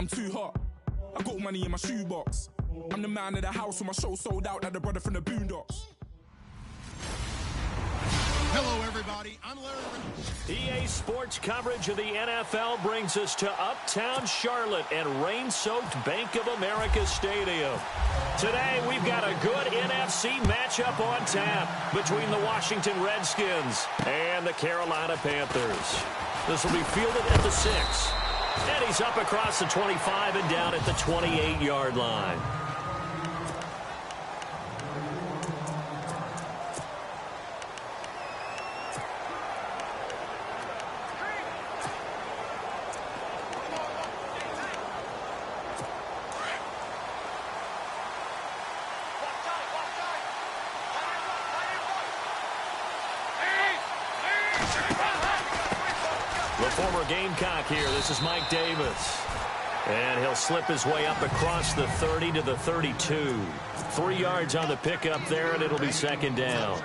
I'm too hot. I got money in my shoebox. I'm the man of the house when my show sold out like the brother from the Boondocks. Hello, everybody. I'm Larry. EA Sports coverage of the NFL brings us to Uptown Charlotte and rain-soaked Bank of America Stadium. Today, we've got a good NFC matchup on tap between the Washington Redskins and the Carolina Panthers. This will be fielded at the 6. And he's up across the 25 and down at the 28-yard line. Former Gamecock here. This is Mike Davis. And he'll slip his way up across the 30 to the 32. 3 yards on the pickup there, and it'll be second down.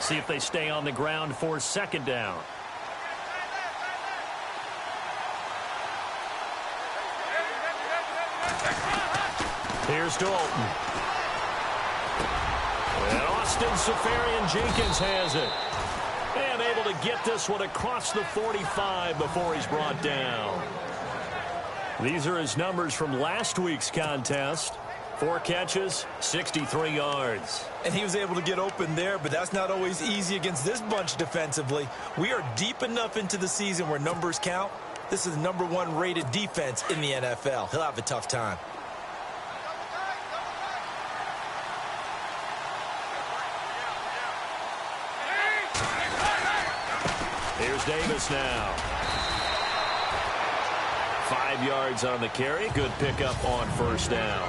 See if they stay on the ground for second down. Here's Dalton. And Austin Safarian-Jenkins has it. And able to get this one across the 45 before he's brought down. These are his numbers from last week's contest. 4 catches, 63 yards. And he was able to get open there, but that's not always easy against this bunch defensively. We are deep enough into the season where numbers count. This is the #1 rated defense in the NFL. He'll have a tough time. Here's Davis now. 5 yards on the carry. Good pickup on first down.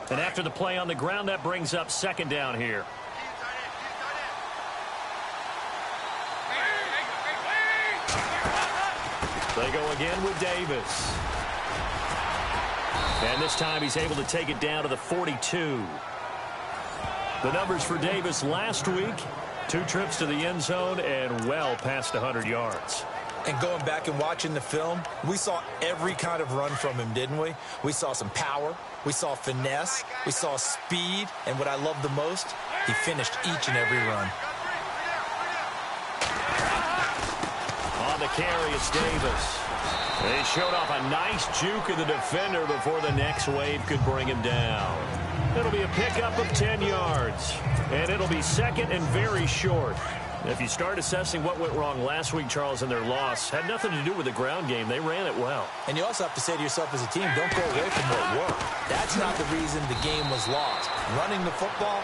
And after the play on the ground, that brings up second down here. They go again with Davis. And this time he's able to take it down to the 42. The numbers for Davis last week, 2 trips to the end zone and well past 100 yards. And going back and watching the film, we saw every kind of run from him, didn't we? We saw some power, we saw finesse, we saw speed, and what I love the most, he finished each and every run. On the carry, it's Davis. They showed off a nice juke of the defender before the next wave could bring him down. It'll be a pickup of 10 yards, and it'll be second and very short. If you start assessing what went wrong last week, Charles, in their loss, had nothing to do with the ground game. They ran it well. And you also have to say to yourself as a team, don't go away from what worked. That's not the reason the game was lost. Running the football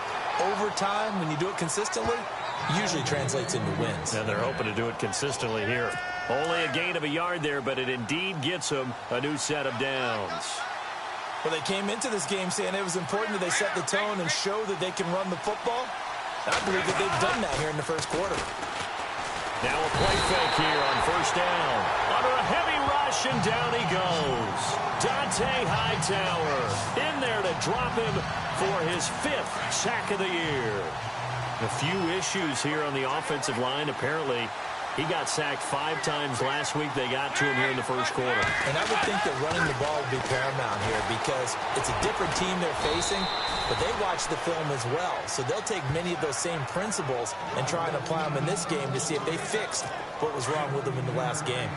over time, when you do it consistently, usually translates into wins. And they're hoping to do it consistently here. Only a gain of a yard there, but it indeed gets them a new set of downs. Well, they came into this game saying it was important that they set the tone and show that they can run the football. I believe that they've done that here in the first quarter. Now a play fake here on first down. Under a heavy rush, and down he goes. Dante Hightower in there to drop him for his 5th sack of the year. A few issues here on the offensive line. Apparently, he got sacked 5 times last week. They got to him here in the first quarter. And I would think that running the ball would be paramount here because it's a different team they're facing, but they watch the film as well. So they'll take many of those same principles and try and apply them in this game to see if they fixed what was wrong with them in the last game.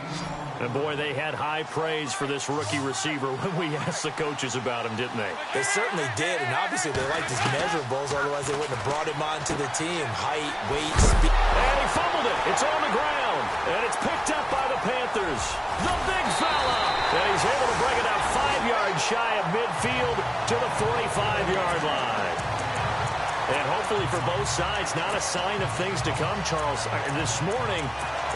And, boy, they had high praise for this rookie receiver when we asked the coaches about him, didn't they? They certainly did, and obviously they liked his measurables, otherwise they wouldn't have brought him onto the team. Height, weight, speed. And he fumbled it. It's on the ground, and it's picked up by the Panthers. The big fella, and he's able to bring it out 5 yards shy of midfield to the 45-yard line. And hopefully for both sides, not a sign of things to come, Charles. This morning,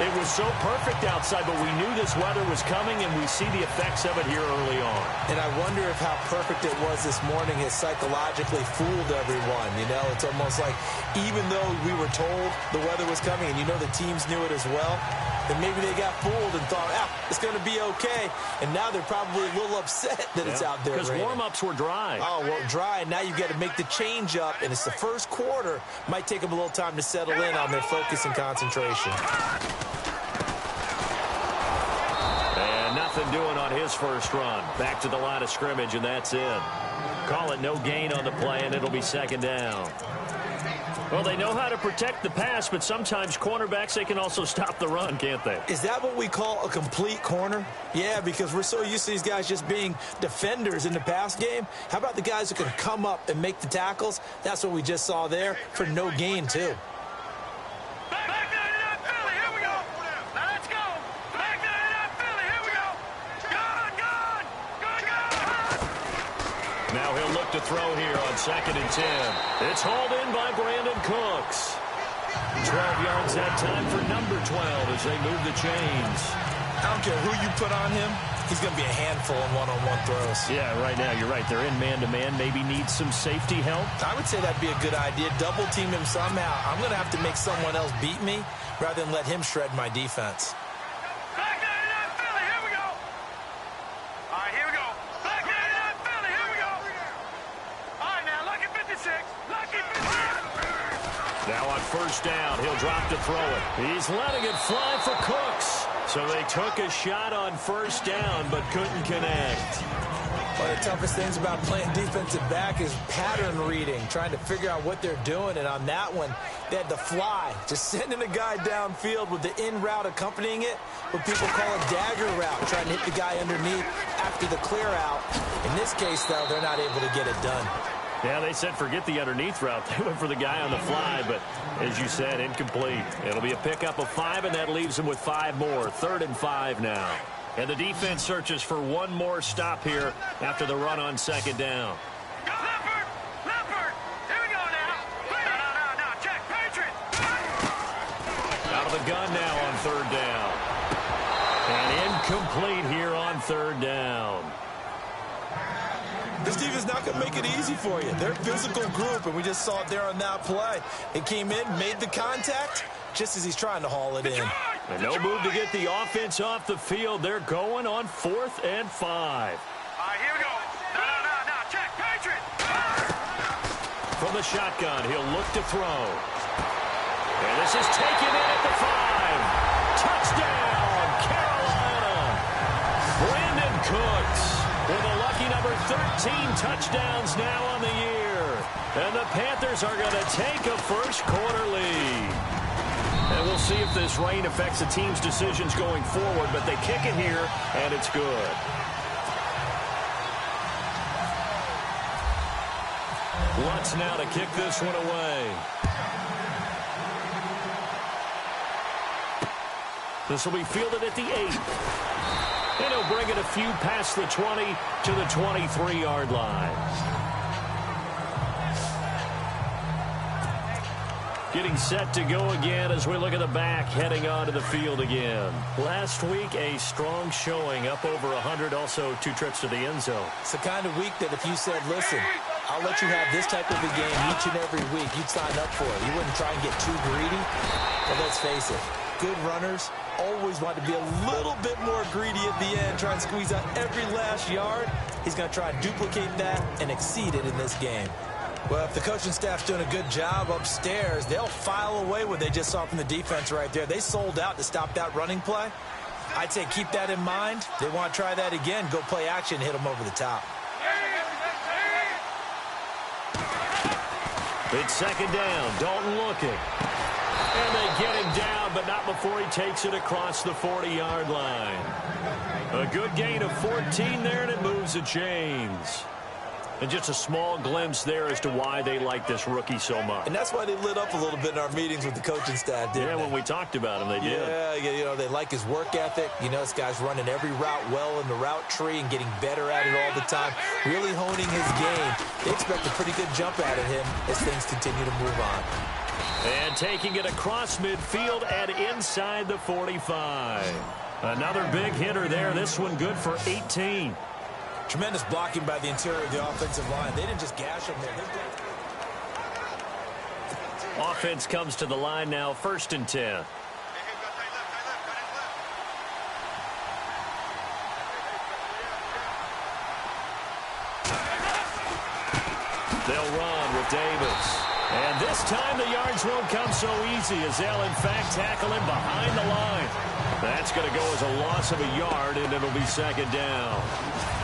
it was so perfect outside, but we knew this weather was coming, and we see the effects of it here early on. And I wonder if how perfect it was this morning has psychologically fooled everyone. You know, it's almost like even though we were told the weather was coming, and you know the teams knew it as well, then maybe they got fooled and thought, it's going to be okay. And now they're probably a little upset that it's out there. Because warm-ups were dry. Oh, well, dry, and now you've got to make the change up, and it's the first quarter. Might take them a little time to settle in on their focus and concentration. And nothing doing on his first run. Back to the line of scrimmage, and that's it. Call it no gain on the play, and it'll be second down. Well, they know how to protect the pass, but sometimes cornerbacks, they can also stop the run, can't they? Is that what we call a complete corner? Yeah, because we're so used to these guys just being defenders in the pass game. How about the guys who can come up and make the tackles? That's what we just saw there for no gain, too. Now he'll look to throw here on 2nd and 10. It's hauled in by Brandon Cooks. 12 yards that time for number 12 as they move the chains. I don't care who you put on him. He's going to be a handful in one-on-one throws. Yeah, right now, you're right. They're in man-to-man. Maybe need some safety help. I would say that'd be a good idea. Double team him somehow. I'm going to have to make someone else beat me rather than let him shred my defense. Now on first down, he'll drop to throw it. He's letting it fly for Cooks. So they took a shot on first down, but couldn't connect. One of the toughest things about playing defensive back is pattern reading, trying to figure out what they're doing. And on that one, they had the fly, just sending a guy downfield with the in route accompanying it, what people call a dagger route, trying to hit the guy underneath after the clear out. In this case, though, they're not able to get it done. Yeah, they said forget the underneath route. They went for the guy on the fly, but as you said, incomplete. It'll be a pickup of 5, and that leaves them with 5 more. 3rd and 5 now. And the defense searches for one more stop here after the run on 2nd down. Leopard! Here we go now. No, check, Patriot! Out of the gun now on 3rd down. And incomplete here on 3rd down. This defense is not going to make it easy for you. They're a physical group, and we just saw it there on that play. It came in, made the contact, just as he's trying to haul it in. And no move to get the offense off the field. They're going on 4th and 5. All right, here we go. No, check, Patriot! From the shotgun, he'll look to throw. And this is taken in at the 5. Touchdown, Carolina! Brandon Cooks with a lucky number 13 touchdowns now on the year. And the Panthers are going to take a first-quarter lead. And we'll see if this rain affects the team's decisions going forward, but they kick it here, and it's good. Lutz now to kick this one away. This will be fielded at the 8. And he'll bring it a few past the 20 to the 23-yard line. Getting set to go again as we look at the back, heading onto the field again. Last week, a strong showing, up over 100, also 2 trips to the end zone. It's the kind of week that if you said, listen, I'll let you have this type of a game each and every week, you'd sign up for it. You wouldn't try and get too greedy. But let's face it, good runners always want to be a little bit more greedy at the end, try and squeeze out every last yard. He's going to try and duplicate that and exceed it in this game. Well, if the coaching staff's doing a good job upstairs, they'll file away what they just saw from the defense right there. They sold out to stop that running play. I'd say keep that in mind. They want to try that again, go play action, hit them over the top. It's 2nd down. Dalton looking. And they get him down, but not before he takes it across the 40-yard line. A good gain of 14 there, and it moves the chains. And just a small glimpse there as to why they like this rookie so much. And that's why they lit up a little bit in our meetings with the coaching staff, didn't they? When we talked about him, they did. Yeah, you know, they like his work ethic. You know, this guy's running every route well in the route tree and getting better at it all the time, really honing his game. They expect a pretty good jump out of him as things continue to move on. And taking it across midfield and inside the 45. Another big hitter there. This one good for 18. Tremendous blocking by the interior of the offensive line. They didn't just gash him there. Offense comes to the line now, 1st and 10. They'll run with Davis. And this time the yards won't come so easy as they'll, in fact, tackle him behind the line. That's going to go as a loss of a yard, and it'll be 2nd down.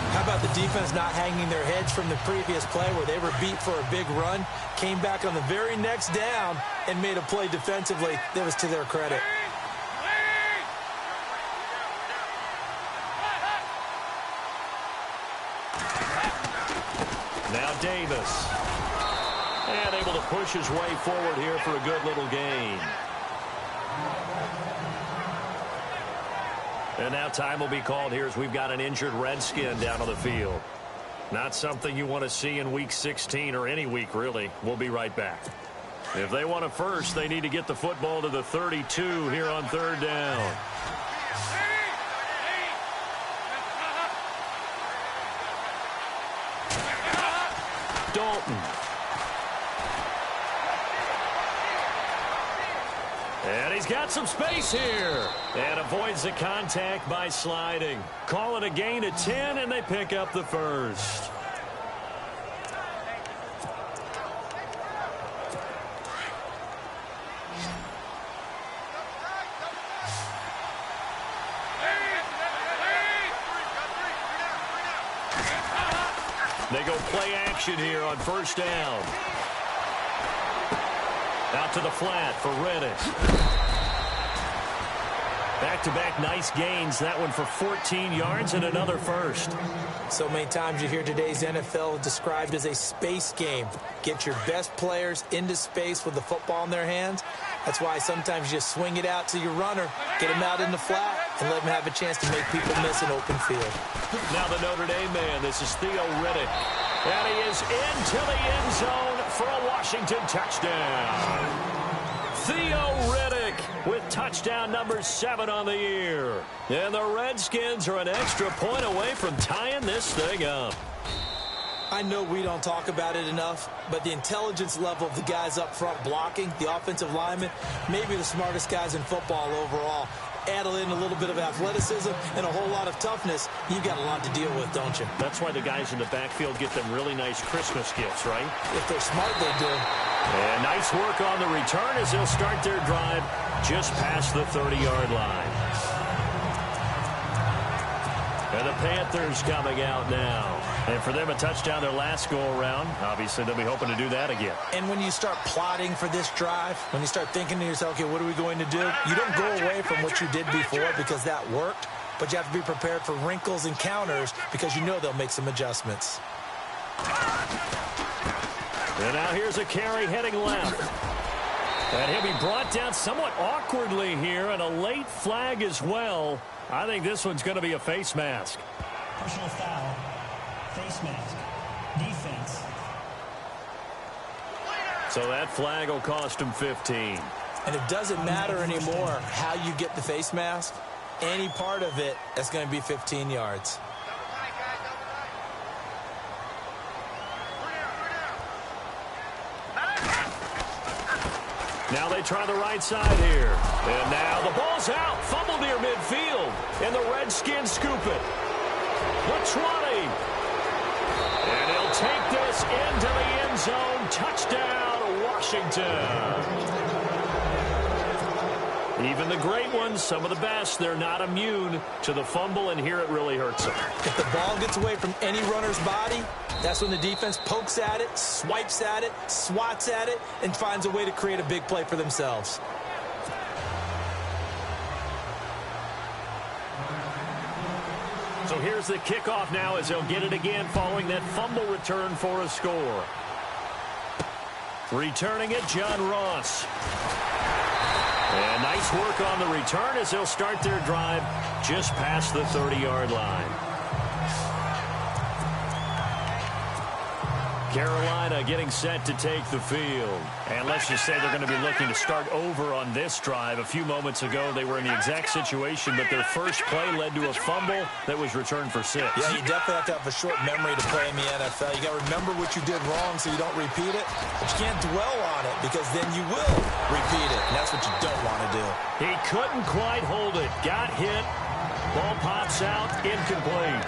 How about the defense not hanging their heads from the previous play where they were beat for a big run, came back on the very next down, and made a play defensively that was to their credit. Now Davis. And able to push his way forward here for a good little gain. And now time will be called here as we've got an injured Redskin down on the field. Not something you want to see in Week 16 or any week, really. We'll be right back. If they want it first, they need to get the football to the 32 here on 3rd down. Dalton. And he's got some space here. And avoids the contact by sliding. Call it a gain of 10, and they pick up the 1st. They go play action here on 1st down. Out to the flat for Reddick. Back-to-back nice gains. That one for 14 yards and another 1st. So many times you hear today's NFL described as a space game. Get your best players into space with the football in their hands. That's why sometimes you just swing it out to your runner, get him out in the flat, and let him have a chance to make people miss an open field. Now the Notre Dame man, this is Theo Riddick. And he is into the end zone for a Washington touchdown. Theo Riddick with touchdown number 7 on the year. And the Redskins are an extra point away from tying this thing up. I know we don't talk about it enough, but the intelligence level of the guys up front blocking, the offensive linemen, maybe the smartest guys in football overall. Add in a little bit of athleticism and a whole lot of toughness, you've got a lot to deal with, don't you? That's why the guys in the backfield get them really nice Christmas gifts, right? If they're smart, they do. And nice work on the return as they'll start their drive just past the 30-yard line. And the Panthers coming out now. And for them, a touchdown their last go-around. Obviously, they'll be hoping to do that again. And when you start plotting for this drive, when you start thinking to yourself, okay, what are we going to do? You don't go away from what you did before because that worked, but you have to be prepared for wrinkles and counters because you know they'll make some adjustments. And now here's a carry heading left. And he'll be brought down somewhat awkwardly here, and a late flag as well. I think this one's going to be a face mask. Personal foul. Face mask. Defense. So that flag will cost him 15. And it doesn't matter anymore how you get the face mask. Any part of it, that's going to be 15 yards. Now they try the right side here. And now the ball's out. Fumble near midfield. And the Redskins scoop it. The 20. And he'll take this into the end zone. Touchdown, Washington. Even the great ones, some of the best, they're not immune to the fumble, and here it really hurts them. If the ball gets away from any runner's body, that's when the defense pokes at it, swipes at it, swats at it, and finds a way to create a big play for themselves. So here's the kickoff now as they'll get it again following that fumble return for a score. Returning it, John Ross. And nice work on the return as they'll start their drive just past the 30-yard line. Carolina getting set to take the field. And let's just say they're going to be looking to start over on this drive. A few moments ago, they were in the exact situation, but their first play led to a fumble that was returned for 6. Yeah, you definitely have to have a short memory to play in the NFL. You got to remember what you did wrong so you don't repeat it, but you can't dwell on it because then you will repeat it, and that's what you don't want to do. He couldn't quite hold it. Got hit. Ball pops out. Incomplete.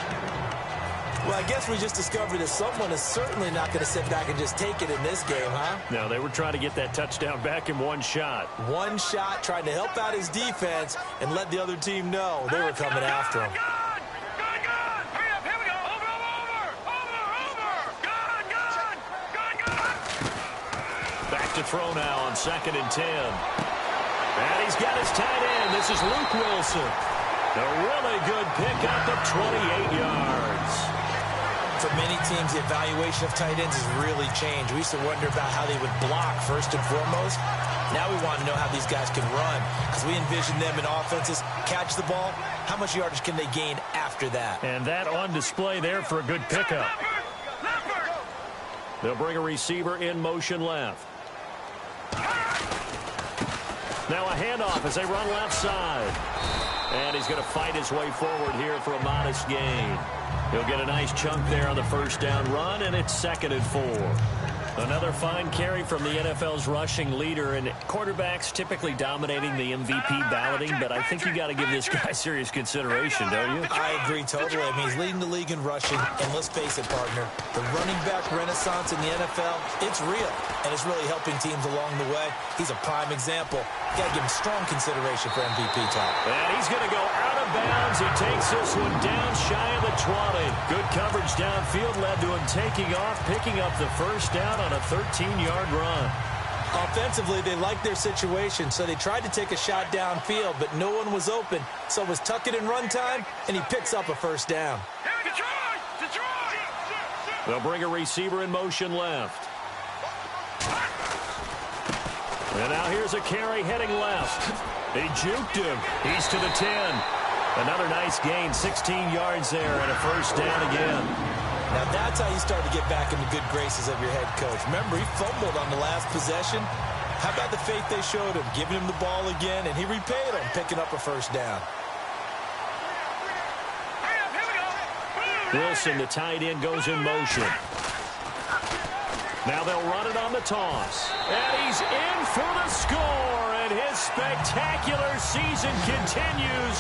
Well, I guess we just discovered that someone is certainly not going to sit back and just take it in this game, huh? No, they were trying to get that touchdown back in one shot. One shot, trying to help out his defense and let the other team know they were coming after him. Back to throw now on 2nd and 10. And he's got his tight end. This is Luke Wilson. A really good pickup of 28 yards. For many teams, the evaluation of tight ends has really changed. We used to wonder about how they would block first and foremost. Now we want to know how these guys can run because we envision them in offenses catch the ball. How much yardage can they gain after that? And that on display there for a good pickup. They'll bring a receiver in motion left. Now a handoff as they run left side. And he's going to fight his way forward here for a modest gain. He'll get a nice chunk there on the first down run, and it's 2nd and 4. Another fine carry from the NFL's rushing leader, and quarterbacks typically dominating the MVP balloting, but I think you got to give this guy serious consideration, don't you? I agree totally. I mean, he's leading the league in rushing, and let's face it, partner, the running back renaissance in the NFL, it's real, and it's really helping teams along the way. He's a prime example. Got to give him strong consideration for MVP talk. And he's going to go out of bounds. He takes this one down shy of the 20. Good coverage downfield led to him taking off, picking up the first down on a 13-yard run. Offensively, they liked their situation, so they tried to take a shot downfield, but no one was open. So it was tuck it in run time, and he picks up a first down. They'll bring a receiver in motion left. And now here's a carry heading left. He juked him. He's to the 10. Another nice gain, 16 yards there, and a first down again. Now that's how you start to get back in the good graces of your head coach. Remember, he fumbled on the last possession. How about the faith they showed him, giving him the ball again, and he repaid him, picking up a first down. Wilson, the tight end, goes in motion. Now they'll run it on the toss. And he's in for the score. And his spectacular season continues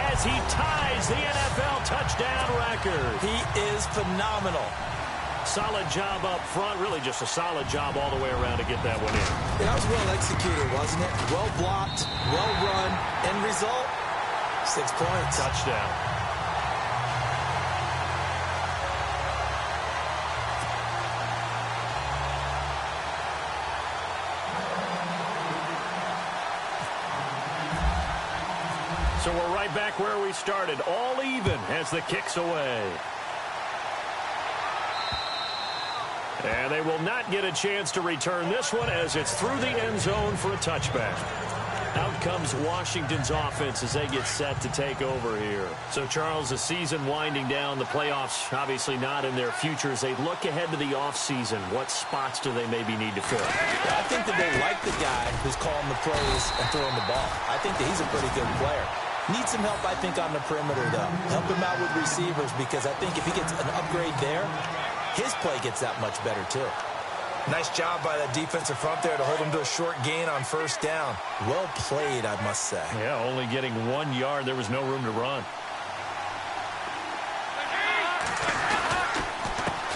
as he ties the NFL touchdown record. He is phenomenal. Solid job up front. Really just a solid job all the way around to get that one in. That was well executed, wasn't it? Well blocked, well run. End result, 6 points. Touchdown. So we're right back where we started, all even as the kick's away. And they will not get a chance to return this one as it's through the end zone for a touchback. Out comes Washington's offense as they get set to take over here. So, Charles, the season winding down, the playoffs obviously not in their future. As they look ahead to the offseason, what spots do they maybe need to fill? I think that they like the guy who's calling the plays and throwing the ball. I think that he's a pretty good player. Needs some help, I think, on the perimeter, though. Help him out with receivers because I think if he gets an upgrade there, his play gets that much better, too. Nice job by that defensive front there to hold him to a short gain on first down. Well played, I must say. Yeah, only getting 1 yard. There was no room to run.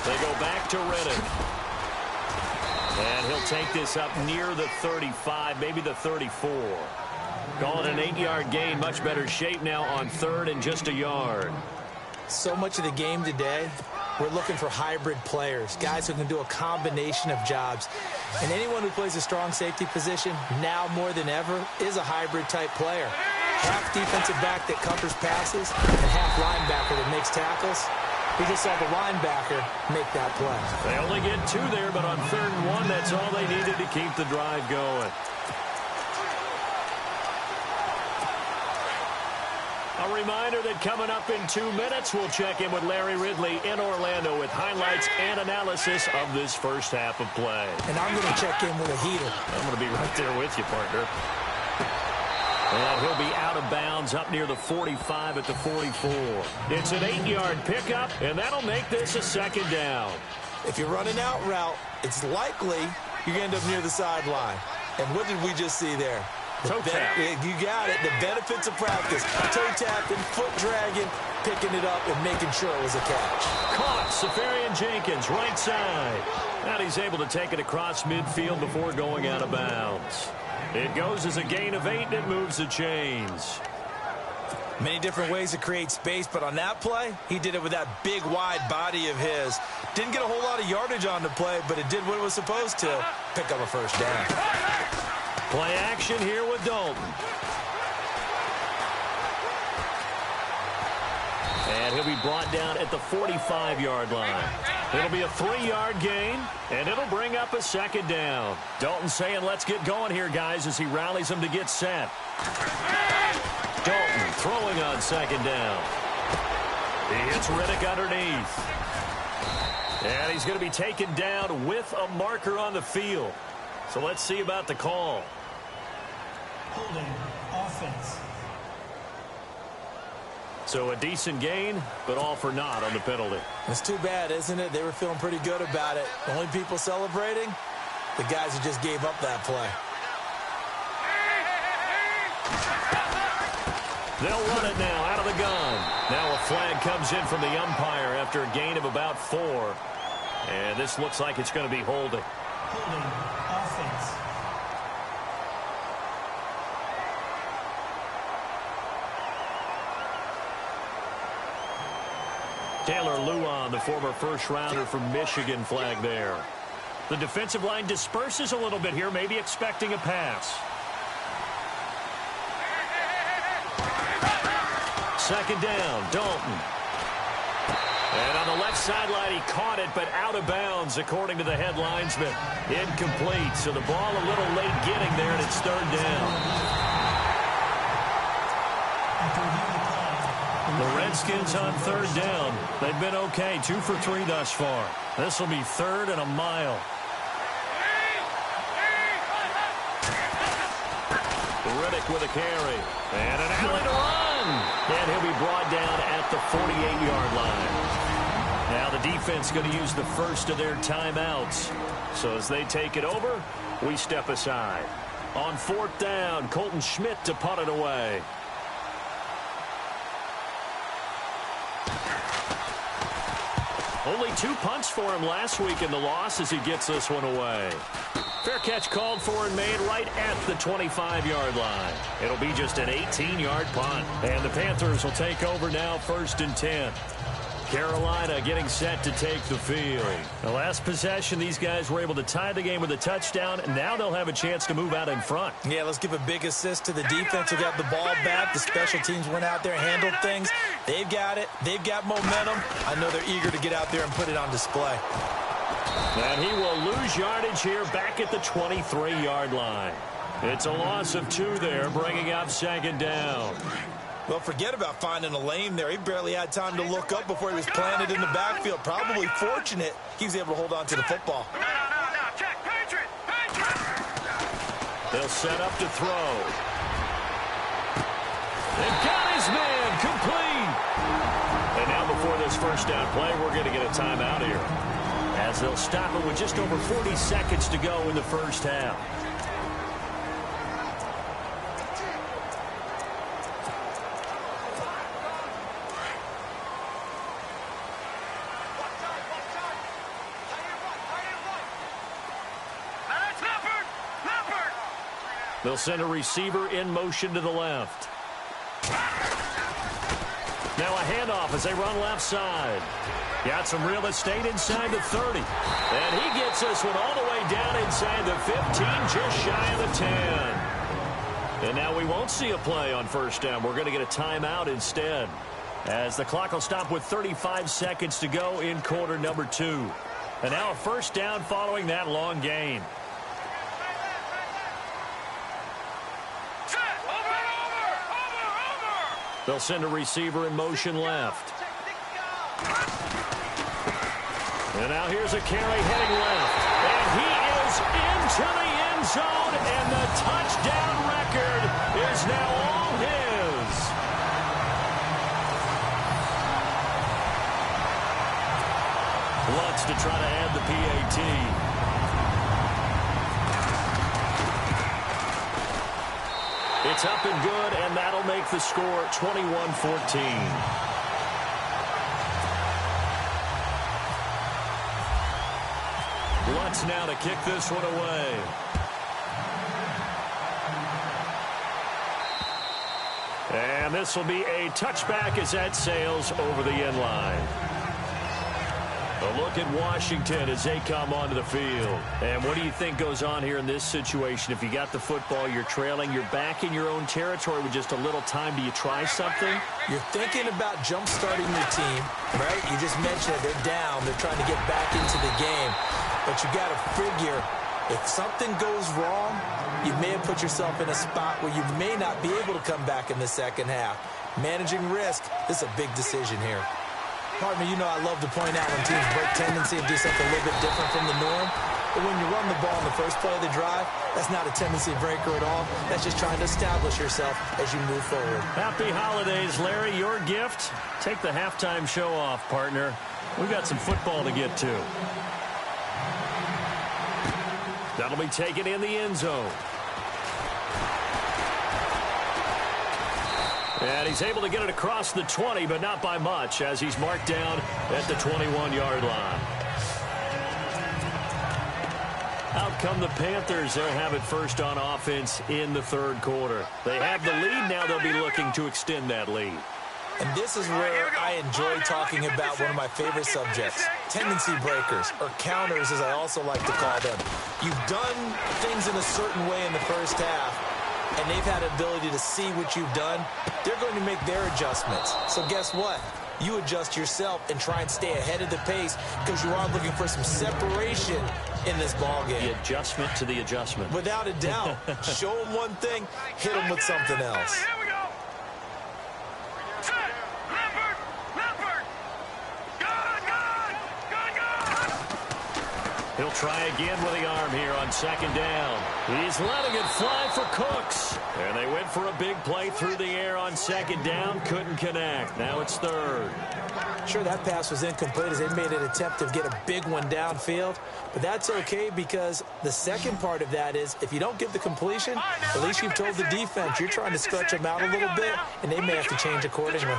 They go back to Reddick. And he'll take this up near the 35, maybe the 34. Call it an 8-yard gain. Much better shape now on third and just a yard. So much of the game today, we're looking for hybrid players, guys who can do a combination of jobs. And anyone who plays a strong safety position, now more than ever, is a hybrid type player. half defensive back that covers passes and half linebacker that makes tackles. We just saw the linebacker make that play. They only get 2 there, but on 3rd and 1, that's all they needed to keep the drive going. A reminder that coming up in 2 minutes, we'll check in with Larry Ridley in Orlando with highlights and analysis of this first half of play. And I'm going to check in with a heater. I'm going to be right there with you, partner. And he'll be out of bounds up near the 45 at the 44. It's an 8-yard pickup, and that'll make this a 2nd down. If you're running out route, it's likely you're going to end up near the sideline. And what did we just see there? Toe tap. You got it. The benefits of practice. Toe tapping, foot dragging, picking it up, and making sure it was a catch. Caught. Safarian Jenkins, right side. And he's able to take it across midfield before going out of bounds. It goes as a gain of 8, and it moves the chains. Many different ways to create space, but on that play, he did it with that big, wide body of his. Didn't get a whole lot of yardage on the play, but it did what it was supposed to, pick up a first down. Play action here with Dalton. And he'll be brought down at the 45-yard line. It'll be a 3-yard gain, and it'll bring up a 2nd down. Dalton saying, let's get going here, guys, as he rallies them to get set. Dalton throwing on 2nd down. He hits Riddick underneath. And he's going to be taken down with a marker on the field. So let's see about the call. Holding offense. So a decent gain, but all for naught on the penalty. It's too bad, isn't it? They were feeling pretty good about it. The only people celebrating, the guys who just gave up that play. They'll run it now out of the gun. Now a flag comes in from the umpire after a gain of about 4. And this looks like it's going to be holding. Holding offense. Taylor Luan, the former first-rounder from Michigan, flag there. The defensive line disperses a little bit here, maybe expecting a pass. 2nd down, Dalton. And on the left sideline, he caught it, but out of bounds, according to the head linesman. Incomplete, so the ball a little late getting there, and it's 3rd down. The Redskins on 3rd down. They've been okay, 2 for 3 thus far. This will be 3rd and a mile. Riddick with a carry. And an alley to run. And he'll be brought down at the 48-yard line. Now the defense going to use the first of their timeouts. So as they take it over, we step aside. On 4th down, Colton Schmidt to punt it away. Only 2 punts for him last week in the loss as he gets this one away. Fair catch called for and made right at the 25-yard line. It'll be just an 18-yard punt. And the Panthers will take over now, 1st and 10. Carolina getting set to take the field. The last possession, these guys were able to tie the game with a touchdown, and now they'll have a chance to move out in front. Yeah, let's give a big assist to the defense who got the ball back. The special teams went out there, handled things. They've got it. They've got momentum. I know they're eager to get out there and put it on display. And he will lose yardage here back at the 23-yard line. It's a loss of 2 there, bringing up 2nd down. Well, forget about finding a lane there. He barely had time to look up before he was planted in the backfield. Probably fortunate he was able to hold on to the football. No, check, Patriot. They'll set up to throw. They've got his man complete. And now before this first down play, we're going to get a timeout here, as they'll stop it with just over 40 seconds to go in the first half. They'll send a receiver in motion to the left. Now a handoff as they run left side. Got some real estate inside the 30. And he gets this one all the way down inside the 15, just shy of the 10. And now we won't see a play on first down. We're going to get a timeout instead, as the clock will stop with 35 seconds to go in quarter number 2. And now a first down following that long gain. They'll send a receiver in motion left. And now here's a carry heading left. And he is into the end zone, and the touchdown record is now all his. Lutz to try to add the PAT. It's up and good, and that'll make the score 21-14. Lutz now to kick this one away. And this will be a touchback as that sails over the end line. A look at Washington as they come onto the field. And what do you think goes on here in this situation? If you got the football, you're trailing, you're back in your own territory with just a little time. Do you try something? You're thinking about jump-starting your team, right? You just mentioned it. They're down. They're trying to get back into the game. But you got to figure, if something goes wrong, you may have put yourself in a spot where you may not be able to come back in the second half. Managing risk is a big decision here. Partner, you know I love to point out when teams break tendency and do something a little bit different from the norm. But when you run the ball in the first play of the drive, that's not a tendency breaker at all. That's just trying to establish yourself as you move forward. Happy holidays, Larry. Your gift? Take the halftime show off, partner. We've got some football to get to. That'll be taken in the end zone. And he's able to get it across the 20, but not by much, as he's marked down at the 21-yard line. Out come the Panthers. They'll have it first on offense in the third quarter. They have the lead. Now they'll be looking to extend that lead. And this is where I enjoy talking about one of my favorite subjects, tendency breakers, or counters as I also like to call them. You've done things in a certain way in the first half, and they've had ability to see what you've done. They're going to make their adjustments. So guess what? You adjust yourself and try and stay ahead of the pace because you are looking for some separation in this ballgame. The adjustment to the adjustment. Without a doubt. Show them one thing, hit them with something else. He'll try again with the arm here on second down. He's letting it fly for Cooks. And they went for a big play through the air on second down. Couldn't connect. Now it's third. Sure, that pass was incomplete as they made an attempt to get a big one downfield. But that's okay because the second part of that is if you don't get the completion, at least you've told the defense you're trying to stretch them out a little bit, and they may have to change accordingly.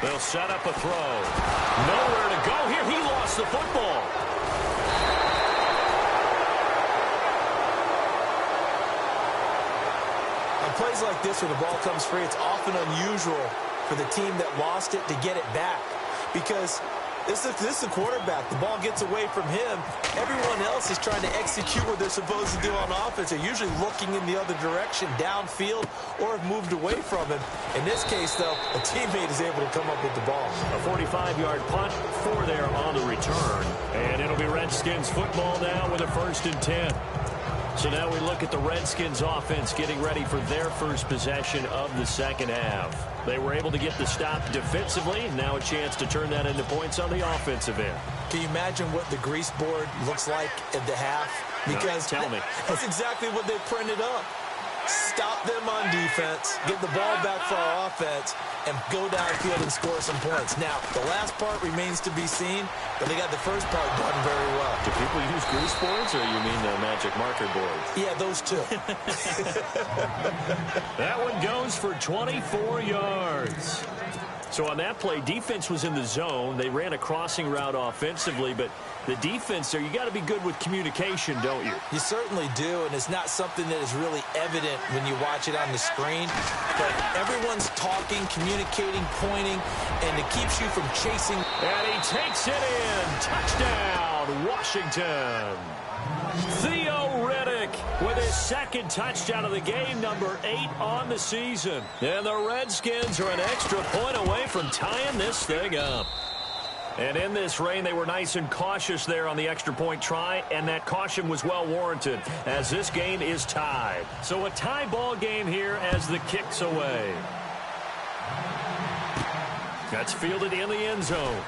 They'll set up a throw. Nowhere to go here. He lost the football. On plays like this where the ball comes free, it's often unusual for the team that lost it to get it back because this is the quarterback. The ball gets away from him. Everyone else is trying to execute what they're supposed to do on offense. They're usually looking in the other direction, downfield, or have moved away from him. In this case, though, a teammate is able to come up with the ball. A 45-yard punt, 4 there on the return. And it'll be Redskins football now with a 1st and 10. So now we look at the Redskins offense getting ready for their first possession of the second half. They were able to get the stop defensively. Now a chance to turn that into points on the offensive end. Can you imagine what the grease board looks like at the half? Because no, tell me. That's exactly what they printed up. Stop them on defense, get the ball back for our offense, and go downfield and score some points. Now, the last part remains to be seen, but they got the first part done very well. Do people use grease boards, or you mean the magic marker boards? Yeah, those two. That one goes for 24 yards. So on that play, defense was in the zone. They ran a crossing route offensively, but the defense there, you got to be good with communication, don't you? You certainly do, and it's not something that is really evident when you watch it on the screen. But everyone's talking, communicating, pointing, and it keeps you from chasing. And he takes it in. Touchdown, Washington. his second touchdown of the game, number 8 on the season. And the Redskins are an extra point away from tying this thing up. And in this rain, they were nice and cautious there on the extra point try, and that caution was well warranted as this game is tied. So a tie ball game here as the kick's away. That's fielded in the end zone.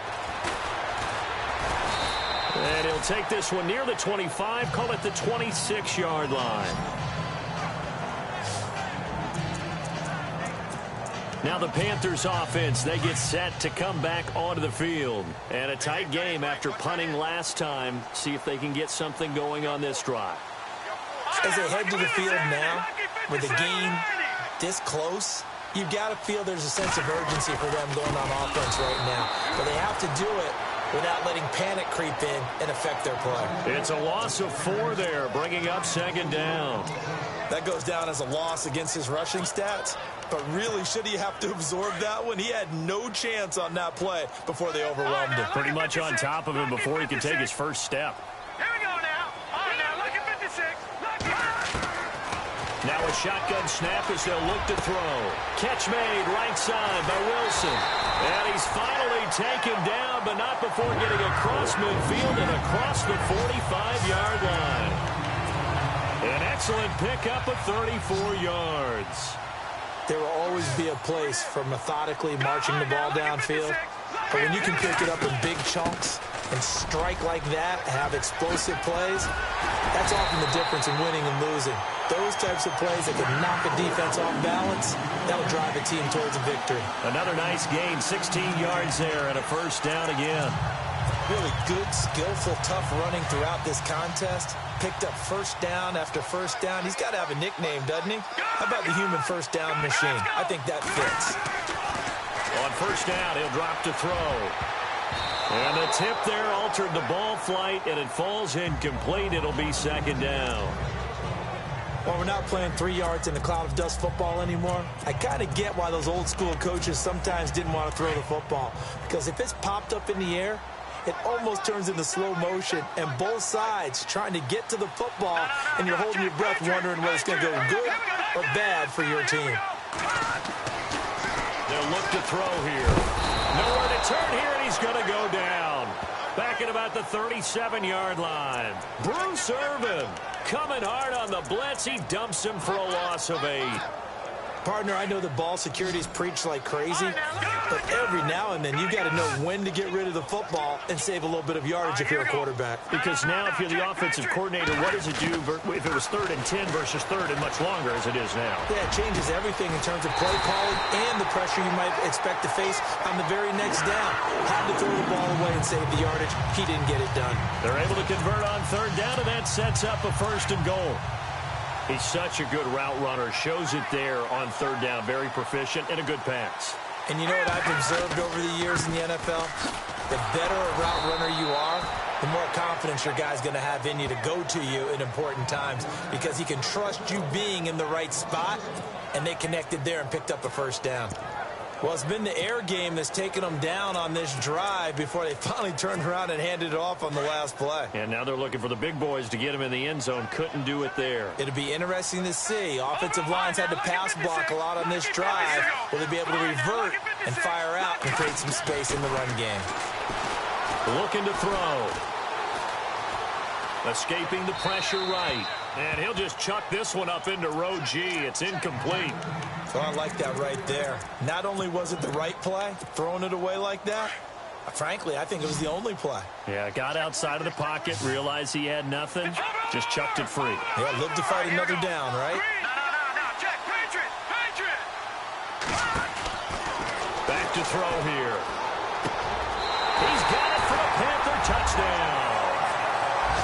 And he'll take this one near the 25, call it the 26-yard line. Now the Panthers offense, they get set to come back onto the field. And a tight game after punting last time. See if they can get something going on this drive. As they head to the field now, with a game this close, you've got to feel there's a sense of urgency for them going on offense right now. But they have to do it without letting panic creep in and affect their play. It's a loss of 4 there, bringing up second down. That goes down as a loss against his rushing stats. But really, should he have to absorb that one? He had no chance on that play before they overwhelmed him. Pretty much on top of him before he could take his first step. Here we go now. Now look at 56. Now a shotgun snap as they'll look to throw. Catch made right side by Wilson. And he's finally taken down, but not before getting across midfield and across the 45-yard line. An excellent pickup of 34 yards. There will always be a place for methodically marching the ball downfield. But when you can pick it up in big chunks and strike like that, have explosive plays, that's often the difference in winning and losing. Those types of plays that can knock a defense off balance, that'll drive a team towards a victory. Another nice gain, 16 yards there and a first down again. Really good, skillful, tough running throughout this contest. Picked up first down after first down. He's got to have a nickname, doesn't he? How about the human first down machine? I think that fits. On first down, he'll drop to throw. And the tip there altered the ball flight, and it falls incomplete. It'll be second down. Well, we're not playing 3 yards in a cloud of dust football anymore. I kind of get why those old school coaches sometimes didn't want to throw the football. Because if it's popped up in the air, it almost turns into slow motion, and both sides trying to get to the football, and you're holding your breath wondering whether it's going to go good or bad for your team. They'll look to throw here. Nowhere to turn here, and he's going to go down. Back at about the 37-yard line. Bruce Irvin coming hard on the blitz. He dumps him for a loss of 8. Partner, I know the ball security's preached like crazy, but every now and then you got to know when to get rid of the football and save a little bit of yardage if you're a quarterback. Because now if you're the offensive coordinator, what does it do if it was 3rd and 10 versus 3rd and much longer as it is now? Yeah, it changes everything in terms of play calling and the pressure you might expect to face on the very next down. Had to throw the ball away and save the yardage. He didn't get it done. They're able to convert on 3rd down, and that sets up a 1st and goal. He's such a good route runner. Shows it there on 3rd down. Very proficient and a good pass. And you know what I've observed over the years in the NFL? The better a route runner you are, the more confidence your guy's going to have in you to go to you in important times because he can trust you being in the right spot, and they connected there and picked up a 1st down. Well, it's been the air game that's taken them down on this drive before they finally turned around and handed it off on the last play. And now they're looking for the big boys to get him in the end zone. Couldn't do it there. It'll be interesting to see. Offensive lines had to pass block a lot on this drive. Will they be able to revert and fire out and create some space in the run game? Looking to throw. Escaping the pressure right. And he'll just chuck this one up into row G. It's incomplete. So I like that right there. Not only was it the right play, throwing it away like that, frankly, I think it was the only play. Yeah, got outside of the pocket, realized he had nothing, just chucked it free. Yeah, live to fight another down, right? No, check, Patriot. Back to throw here. He's got it for a Panther touchdown.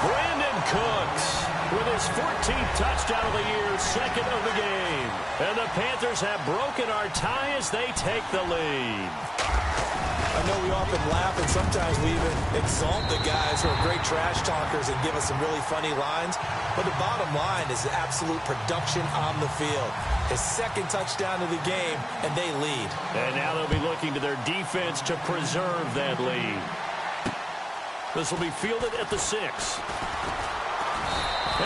Brandon Cooks with his 14th touchdown of the year, 2nd of the game. And the Panthers have broken our tie as they take the lead. I know we often laugh and sometimes we even exalt the guys who are great trash talkers and give us some really funny lines. But the bottom line is absolute production on the field. His 2nd touchdown of the game, and they lead. And now they'll be looking to their defense to preserve that lead. This will be fielded at the 6.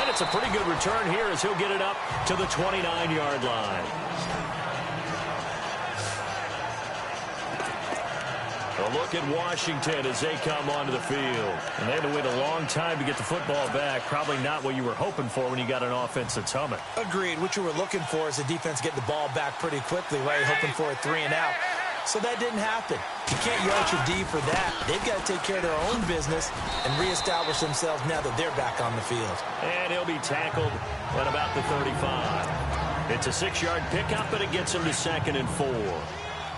And it's a pretty good return here as he'll get it up to the 29-yard line. A look at Washington as they come onto the field. And they had to wait a long time to get the football back. Probably not what you were hoping for when you got an offense that's humming. Agreed. What you were looking for is the defense getting the ball back pretty quickly, right? Hoping for a 3 and out. So that didn't happen. You can't yell at your D for that. They've got to take care of their own business and reestablish themselves now that they're back on the field. And he'll be tackled at about the 35. It's a 6-yard pickup, but it gets him to 2nd and 4.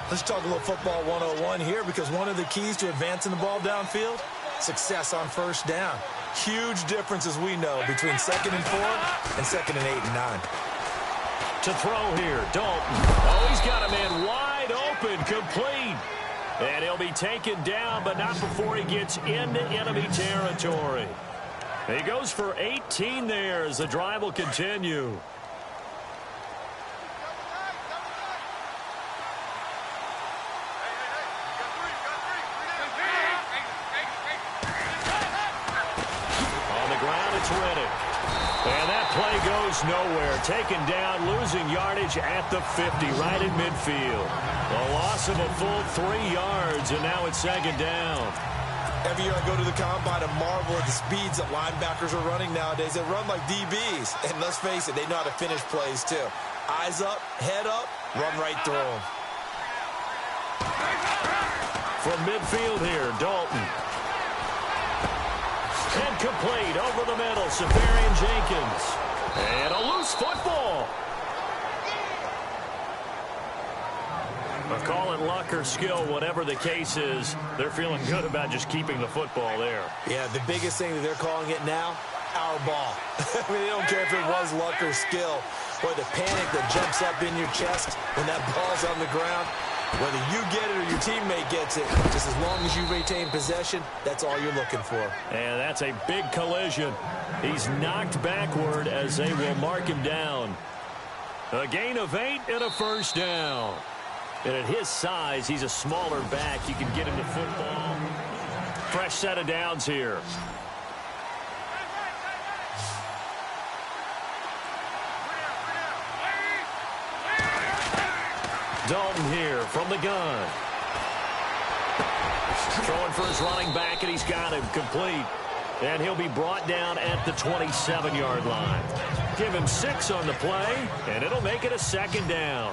Let's talk a little football 101 here, because one of the keys to advancing the ball downfield, success on first down. Huge difference, as we know, between 2nd and 4 and 2nd and 8 and 9. To throw here, Dalton. Oh, he's got a man wide open, complete. And he'll be taken down, but not before he gets into enemy territory. He goes for 18 there as the drive will continue. And that play goes nowhere. Taken down, losing yardage at the 50, right in midfield. A loss of a full 3 yards, and now it's 2nd down. Every year I go to the combine and marvel at the speeds that linebackers are running nowadays. They run like DBs. And let's face it, they know how to finish plays too. Eyes up, head up, run right through them. From midfield here, Dalton. And complete over the middle, Safarian Jenkins. And a loose football. But call it luck or skill, whatever the case is, they're feeling good about just keeping the football there. Yeah, the biggest thing that they're calling it now, our ball. I mean, they don't care if it was luck or skill. Boy, the panic that jumps up in your chest when that ball's on the ground, whether you get it or your teammate gets it, just as long as you retain possession, that's all you're looking for. And that's a big collision. He's knocked backward as they will mark him down. A gain of 8 and a first down. And at his size, he's a smaller back. You can get him to football. Fresh set of downs here. Dalton here from the gun. Throwing for his running back, and he's got him complete. And he'll be brought down at the 27-yard line. Give him 6 on the play, and it'll make it a 2nd down.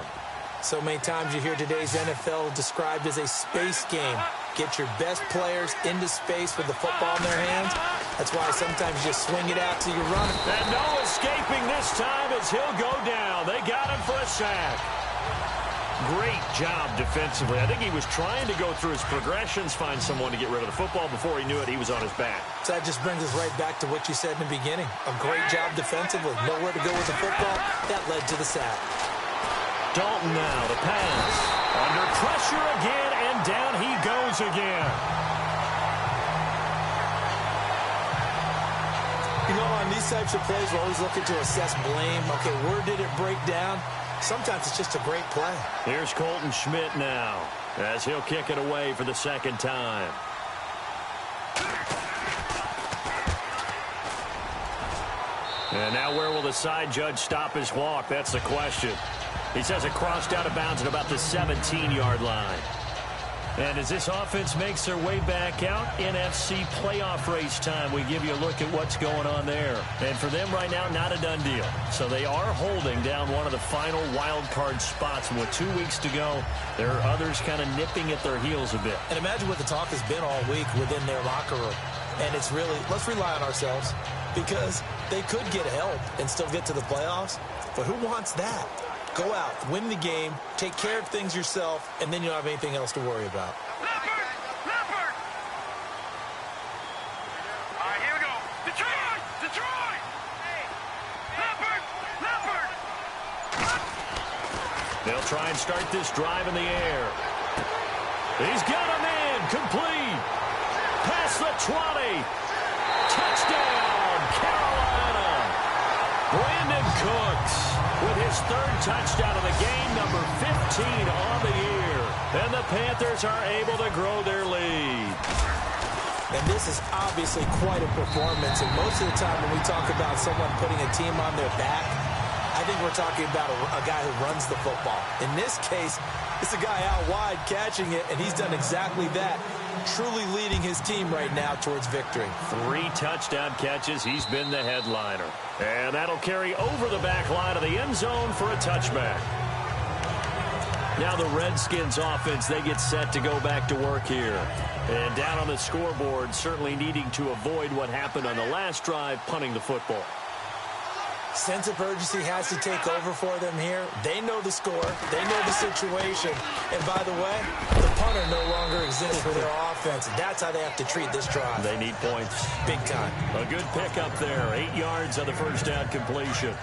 So many times you hear today's NFL described as a space game. Get your best players into space with the football in their hands. That's why sometimes you just swing it out till you run it. And no escaping this time as he'll go down. They got him for a sack. Great job defensively. I think he was trying to go through his progressions, find someone to get rid of the football. Before he knew it, he was on his back. So that just brings us right back to what you said in the beginning. A great job defensively. Nowhere to go with the football. That led to the sack. Dalton now to pass. Under pressure again, and down he goes again. You know, on these types of plays, we're always looking to assess blame. Okay, where did it break down? Sometimes it's just a great play. Here's Colton Schmidt now as he'll kick it away for the 2nd time. And now where will the side judge stop his walk? That's the question. He says it crossed out of bounds at about the 17-yard line. And as this offense makes their way back out, NFC playoff race time, we give you a look at what's going on there. And for them right now, not a done deal. So they are holding down one of the final wild card spots. And with 2 weeks to go, there are others kind of nipping at their heels a bit. And imagine what the talk has been all week within their locker room. And it's really, let's rely on ourselves, because they could get help and still get to the playoffs. But who wants that? Go out, win the game, take care of things yourself, and then you don't have anything else to worry about. Leopard! Leopard! All right, here we go. Detroit! Detroit! Leopard! Leopard! They'll try and start this drive in the air. He's got a man, complete. Past the 20. Touchdown, Carolina. Brandon Cooks with his 3rd touchdown of the game, number 15 on the year. And the Panthers are able to grow their lead. And this is obviously quite a performance. And most of the time when we talk about someone putting a team on their back, I think we're talking about a guy who runs the football. In this case, it's a guy out wide catching it, and he's done exactly that, truly leading his team right now towards victory. 3 touchdown catches. He's been the headliner. And that'll carry over the back line of the end zone for a touchback. Now the Redskins offense, they get set to go back to work here. And down on the scoreboard, certainly needing to avoid what happened on the last drive, punting the football. Sense of urgency has to take over for them here. They know the score. They know the situation. And by the way, the punter no longer exists for their offense. That's how they have to treat this drive. They need points. Big time. A good pickup there. 8 yards on the first down completion.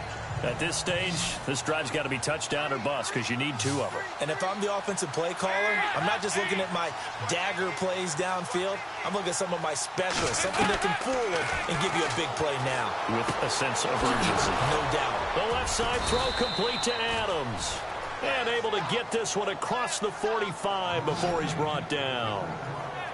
At this stage, this drive's got to be touchdown or bust because you need 2 of them. And if I'm the offensive play caller, I'm not just looking at my dagger plays downfield. I'm looking at some of my specials, something that can fool them and give you a big play now. With a sense of urgency. No doubt. The left side throw complete to Adams. And able to get this one across the 45 before he's brought down.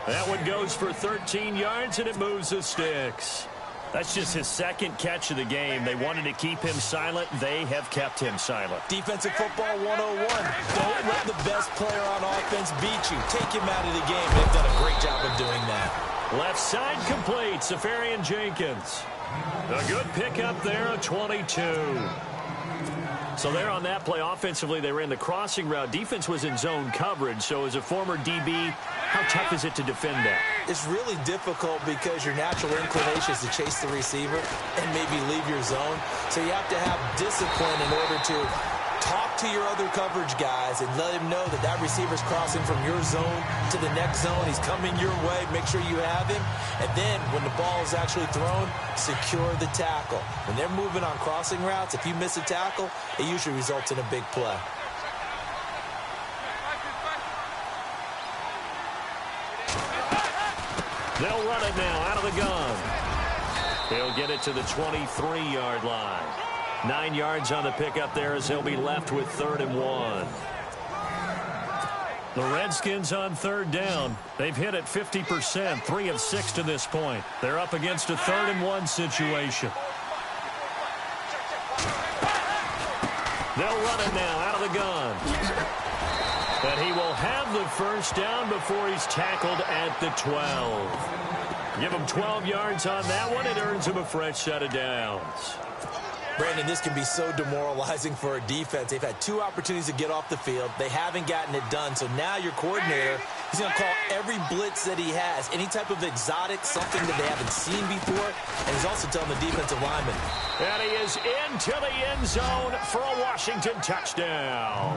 That one goes for 13 yards, and it moves the sticks. That's just his second catch of the game. They wanted to keep him silent. They have kept him silent. Defensive football 101. Don't let the best player on offense beat you. Take him out of the game. They've done a great job of doing that. Left side complete. Safarian Jenkins. A good pickup there, a 22. So there on that play, offensively, they ran the crossing route. Defense was in zone coverage. So as a former DB, how tough is it to defend that? It's really difficult because your natural inclination is to chase the receiver and maybe leave your zone. So you have to have discipline in order to talk to your other coverage guys and let him know that that receiver's crossing from your zone to the next zone. He's coming your way. Make sure you have him. And then when the ball is actually thrown, secure the tackle. When they're moving on crossing routes, if you miss a tackle, it usually results in a big play. They'll run it now out of the gun. He'll get it to the 23-yard line. 9 yards on the pickup there as he'll be left with 3rd and 1. The Redskins on 3rd down. They've hit it 50%, 3 of 6 to this point. They're up against a 3rd and 1 situation. They'll run it now out of the gun. And he will have the first down before he's tackled at the 12. Give him 12 yards on that one. It earns him a fresh set of downs. Brandon, this can be so demoralizing for a defense. They've had 2 opportunities to get off the field. They haven't gotten it done. So now your coordinator, he's going to call every blitz that he has, any type of exotic, something that they haven't seen before. And he's also telling the defensive lineman. And he is into the end zone for a Washington touchdown.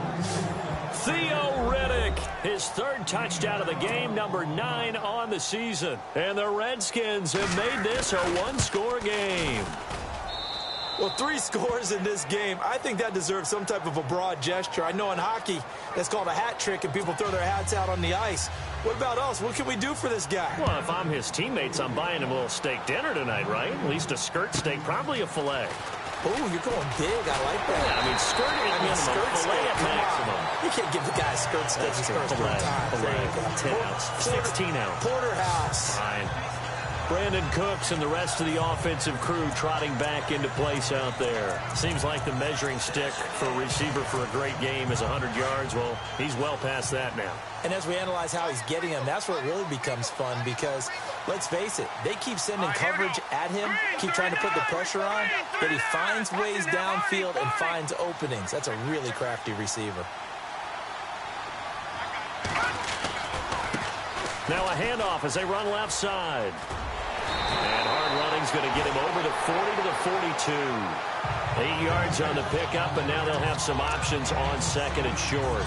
Theo Riddick, his 3rd touchdown of the game, number 9 on the season. And the Redskins have made this a 1-score game. Well, 3 scores in this game. I think that deserves some type of a broad gesture. I know in hockey, that's called a hat trick, and people throw their hats out on the ice. What about us? What can we do for this guy? Well, if I'm his teammates, I'm buying him a little steak dinner tonight, right? At least a skirt steak, probably a filet. Oh, you're going big. I like that. Yeah, I mean, skirt at minimum, skirt filet steak, at maximum. You can't give the guy a skirt steak his first 3 times. Filet, 10 ounce, 16 ounce. Porterhouse. Fine. Brandon Cooks and the rest of the offensive crew trotting back into place out there. Seems like the measuring stick for a receiver for a great game is 100 yards. Well, he's well past that now. And as we analyze how he's getting them, that's where it really becomes fun because, let's face it, they keep sending coverage at him, keep trying to put the pressure on, but he finds ways downfield and finds openings. That's a really crafty receiver. Now a handoff as they run left side. And hard running's going to get him over the 40 to the 42. 8 yards on the pickup, and now they'll have some options on 2nd and short.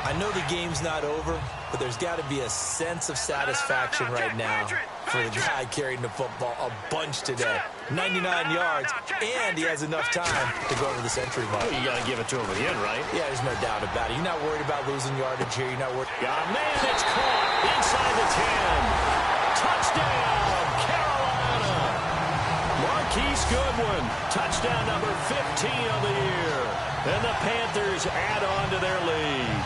I know the game's not over, but there's got to be a sense of satisfaction right now for the guy carrying the football a bunch today. 99 yards, and he has enough time to go over the century mark. Well, you got to give it to him again, right? Yeah, there's no doubt about it. You're not worried about losing yardage here. You're not worried. Man, it's caught inside the 10. Touchdown, Carolina. Marquise Goodwin, touchdown number 15 of the year. And the Panthers add on to their lead.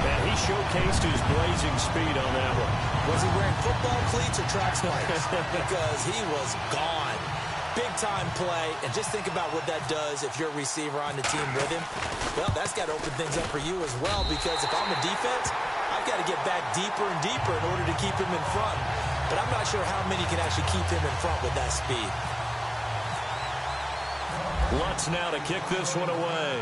And he showcased his blazing speed on that one. Was he wearing football cleats or track spikes? Because he was gone. Big-time play, and just think about what that does if you're a receiver on the team with him. Well, that's got to open things up for you as well, because if I'm a defense, I've got to get back deeper and deeper in order to keep him in front. But I'm not sure how many can actually keep him in front with that speed. Lutz now to kick this one away.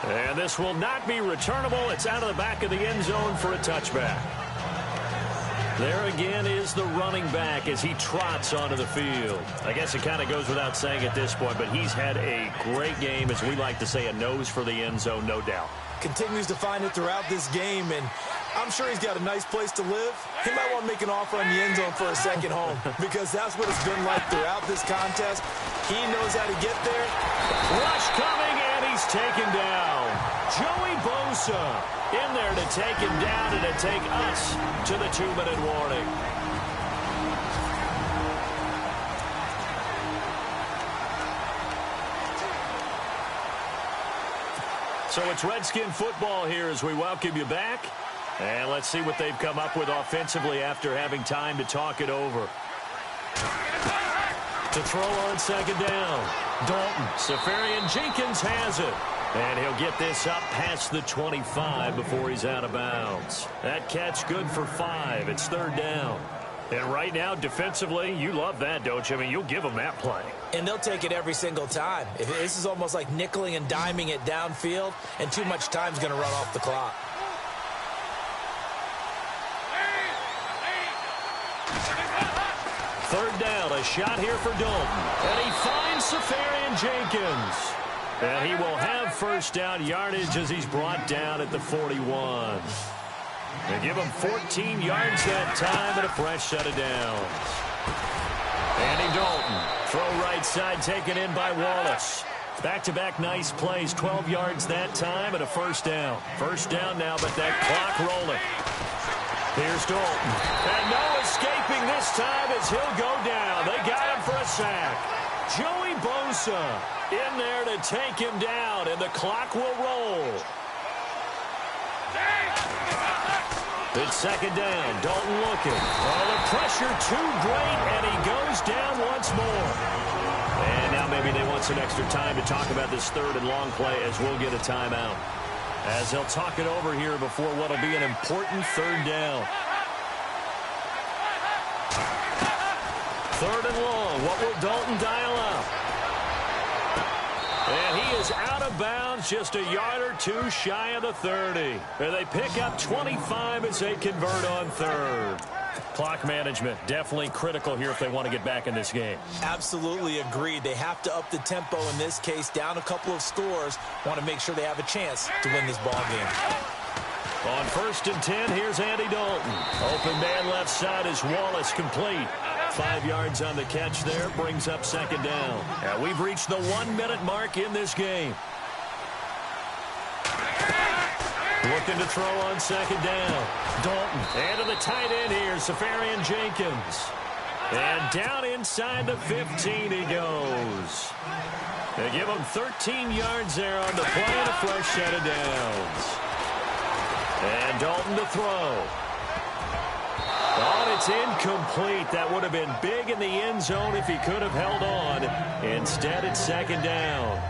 And this will not be returnable. It's out of the back of the end zone for a touchback. There again is the running back as he trots onto the field. I guess it kind of goes without saying at this point, but he's had a great game, as we like to say, a nose for the end zone, no doubt. Continues to find it throughout this game, and I'm sure he's got a nice place to live. He might want to make an offer on the end zone for a second home, because that's what it's been like throughout this contest. He knows how to get there. Rush coming, and he's taken down. Joey Bosa in there to take him down and to take us to the 2-minute warning. So it's Redskin football here as we welcome you back. And let's see what they've come up with offensively after having time to talk it over. To throw on second down. Dalton. Safarian Jenkins has it. And he'll get this up past the 25 before he's out of bounds. That catch good for 5. It's third down. And right now, defensively, you love that, don't you? I mean, you'll give them that play. And they'll take it every single time. This is almost like nickeling and diming it downfield, and too much time's going to run off the clock. Third down, a shot here for Dalton. And he finds Safarian Jenkins. And he will have first down yardage as he's brought down at the 41. They give him 14 yards that time and a fresh set of downs. Andy Dalton, throw right side taken in by Wallace. Back-to-back nice plays, 12 yards that time and a first down. First down now, but that clock rolling. Here's Dalton. And no escaping this time as he'll go down. They got him for a sack. Joey Bosa in there to take him down, and the clock will roll. It's second down. Dalton looking. Oh, the pressure too great, and he goes down once more. And now maybe they want some extra time to talk about this third and long play as we'll get a timeout. As they'll talk it over here before what'll be an important third down. Third and long. What will Dalton dial up? And he is out of bounds, just a yard or two shy of the 30. And they pick up 25 as they convert on third. Clock management, definitely critical here if they want to get back in this game. Absolutely agreed. They have to up the tempo in this case, down a couple of scores. Want to make sure they have a chance to win this ball game. On 1st and 10, here's Andy Dalton. Open man left side is Wallace, complete. 5 yards on the catch there, brings up second down. And we've reached the 1-minute mark in this game. Looking to throw on second down. Dalton, and to the tight end here, Safarian Jenkins. And down inside the 15 he goes. They give him 13 yards there on the play and a fresh set of downs. And Dalton to throw. Oh, it's incomplete. That would have been big in the end zone if he could have held on. Instead, it's second down.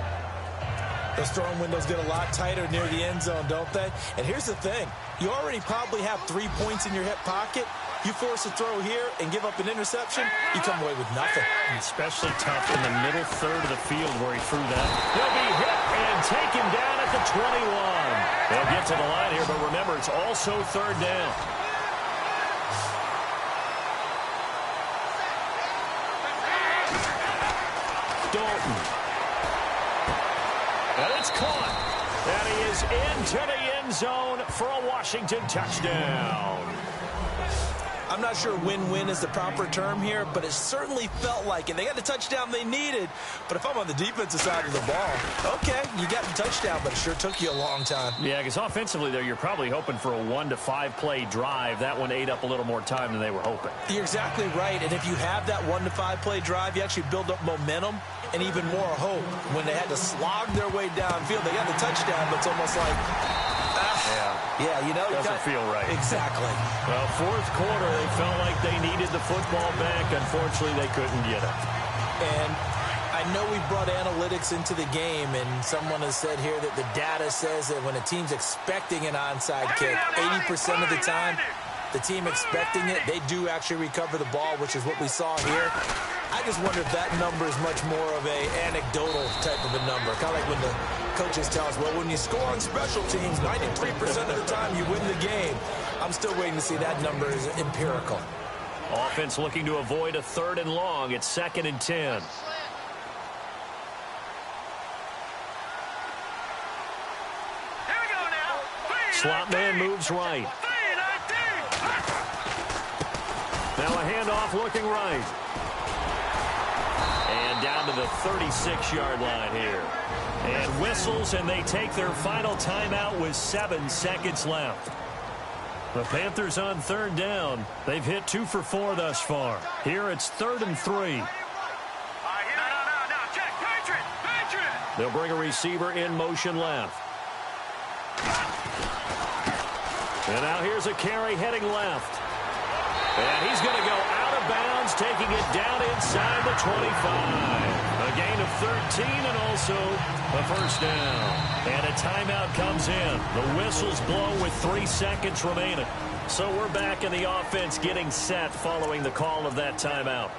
Those throwing windows get a lot tighter near the end zone, don't they? And here's the thing. You already probably have 3 points in your hip pocket. You force a throw here and give up an interception, you come away with nothing. Especially tough in the middle third of the field where he threw that. He'll be hit and taken down at the 21. They'll get to the line here, but remember, it's also third down. Dalton. And it's caught. And he is into the end zone for a Washington touchdown. I'm not sure win-win is the proper term here, but it certainly felt like it. They got the touchdown they needed, but if I'm on the defensive side of the ball, okay, you got the touchdown, but it sure took you a long time. Yeah, because offensively there, you're probably hoping for a 1 to 5 play drive. That one ate up a little more time than they were hoping. You're exactly right, and if you have that 1 to 5 play drive, you actually build up momentum and even more hope. When they had to slog their way downfield, they got the touchdown, but it's almost like, yeah, you know, doesn't feel right. Exactly. Well, fourth quarter, they felt like they needed the football back. Unfortunately, they couldn't get it. And I know we brought analytics into the game, and someone has said here that the data says that when a team's expecting an onside kick, 80% of the time, the team expecting it, they do actually recover the ball, which is what we saw here. I just wonder if that number is much more of a anecdotal type of a number. Kind of like when the coaches tell us, well, when you score on special teams, 93% of the time you win the game. I'm still waiting to see that number is empirical. Offense looking to avoid a 3rd and long. It's 2nd and 10. Here we go now. Slot man moves right. Now a handoff looking right. And down to the 36-yard line here. And whistles, and they take their final timeout with 7 seconds left. The Panthers on 3rd down. They've hit 2 for 4 thus far. Here it's 3rd and 3. No, check, Patriot. They'll bring a receiver in motion left. And now here's a carry heading left. And he's going to go out of bounds, taking it down inside the 25. A gain of 13 and also a first down. And a timeout comes in. The whistles blow with 3 seconds remaining. So we're back in the offense getting set following the call of that timeout.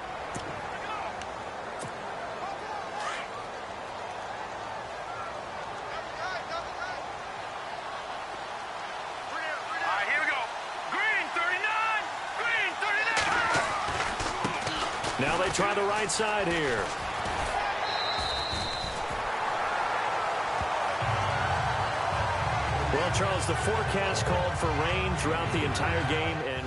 Now they try the right side here. Well, Charles, the forecast called for rain throughout the entire game, and